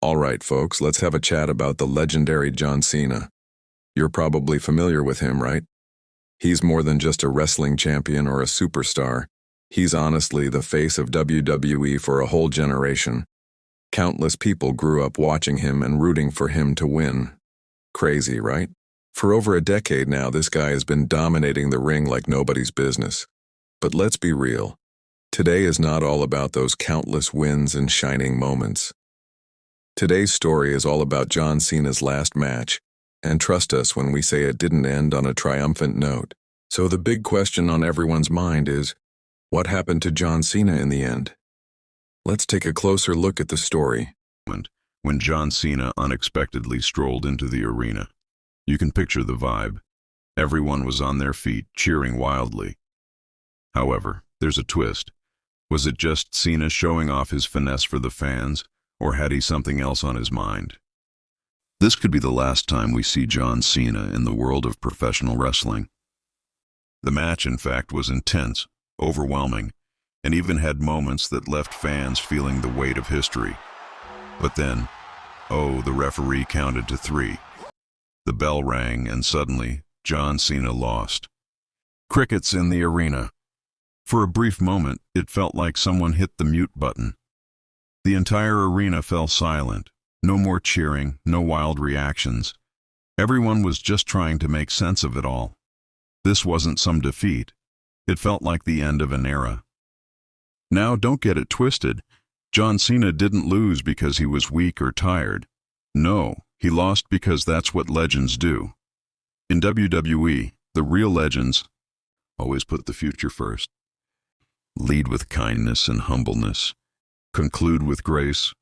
All right, folks, let's have a chat about the legendary John Cena. You're probably familiar with him, right? He's more than just a wrestling champion or a superstar. He's honestly the face of WWE for a whole generation. Countless people grew up watching him and rooting for him to win. Crazy, right? For over a decade now, this guy has been dominating the ring like nobody's business. But let's be real. Today is not all about those countless wins and shining moments. Today's story is all about John Cena's last match, and trust us when we say it didn't end on a triumphant note. So the big question on everyone's mind is, what happened to John Cena in the end? Let's take a closer look at the story. When John Cena unexpectedly strolled into the arena. You can picture the vibe. Everyone was on their feet, cheering wildly. However, there's a twist. Was it just Cena showing off his finesse for the fans, or had he something else on his mind? This could be the last time we see John Cena in the world of professional wrestling. The match, in fact, was intense, overwhelming, and even had moments that left fans feeling the weight of history. But then, the referee counted to 3. The bell rang, and suddenly, John Cena lost. Crickets in the arena. For a brief moment, it felt like someone hit the mute button. The entire arena fell silent. No more cheering, no wild reactions. Everyone was just trying to make sense of it all. This wasn't some defeat. It felt like the end of an era. Now, don't get it twisted. John Cena didn't lose because he was weak or tired. No, he lost because that's what legends do. In WWE, the real legends always put the future first. Lead with kindness and humbleness. Conclude with grace.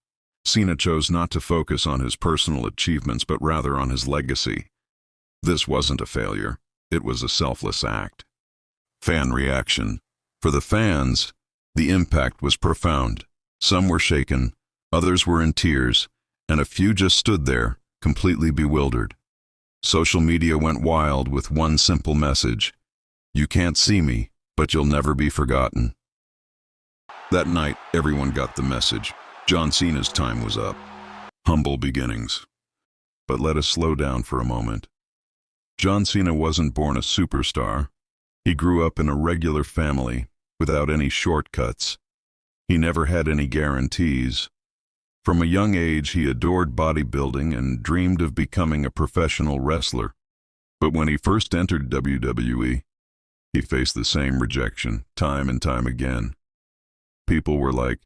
Cena chose not to focus on his personal achievements, but rather on his legacy. This wasn't a failure. It was a selfless act. Fan reaction. For the fans, the impact was profound. Some were shaken, others were in tears, and a few just stood there, completely bewildered. Social media went wild with one simple message: "You can't see me, but you'll never be forgotten." That night, everyone got the message. John Cena's time was up. Humble beginnings. But let us slow down for a moment. John Cena wasn't born a superstar. He grew up in a regular family, without any shortcuts. He never had any guarantees. From a young age, he adored bodybuilding and dreamed of becoming a professional wrestler. But when he first entered WWE, he faced the same rejection, time and time again. People were like,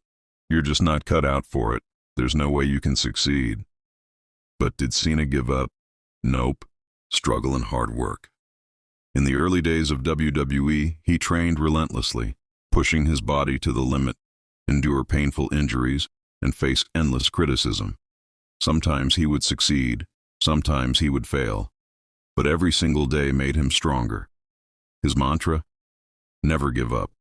"You're just not cut out for it. There's no way you can succeed." But did Cena give up? Nope. Struggle and hard work. In the early days of WWE, he trained relentlessly, pushing his body to the limit, endure painful injuries, and face endless criticism. Sometimes he would succeed, sometimes he would fail, but every single day made him stronger. His mantra? Never give up.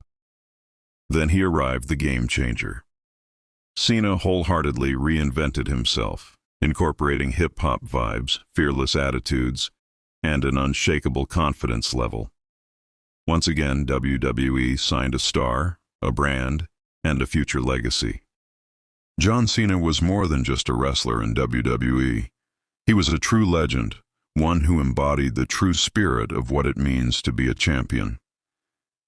Then he arrived, the game changer. Cena wholeheartedly reinvented himself, incorporating hip-hop vibes, fearless attitudes, and an unshakable confidence level. Once again, WWE signed a star, a brand, and a future legacy. John Cena was more than just a wrestler in WWE. He was a true legend, one who embodied the true spirit of what it means to be a champion.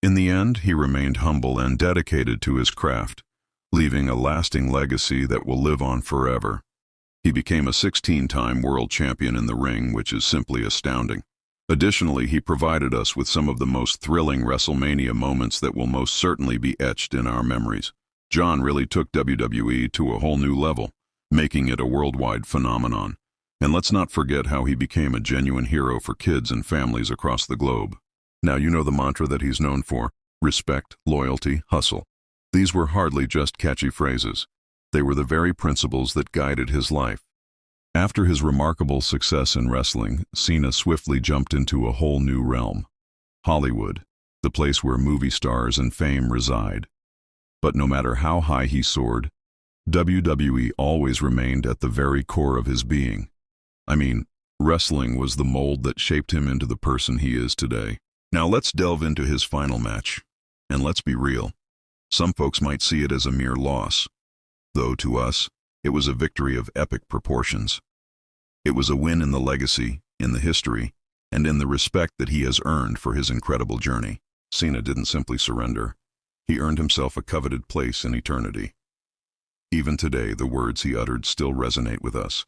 In the end, he remained humble and dedicated to his craft, leaving a lasting legacy that will live on forever. He became a 16-time world champion in the ring, which is simply astounding. Additionally, he provided us with some of the most thrilling WrestleMania moments that will most certainly be etched in our memories. John really took WWE to a whole new level, making it a worldwide phenomenon. And let's not forget how he became a genuine hero for kids and families across the globe. Now you know the mantra that he's known for: respect, loyalty, hustle. These were hardly just catchy phrases. They were the very principles that guided his life. After his remarkable success in wrestling, Cena swiftly jumped into a whole new realm: Hollywood, the place where movie stars and fame reside. But no matter how high he soared, WWE always remained at the very core of his being. I mean, wrestling was the mold that shaped him into the person he is today. Now let's delve into his final match. And let's be real. Some folks might see it as a mere loss, though to us, It was a victory of epic proportions. It was a win in the legacy, in the history, and in the respect that he has earned for his incredible journey. Cena didn't simply surrender. He earned himself a coveted place in eternity. Even today, the words he uttered still resonate with us.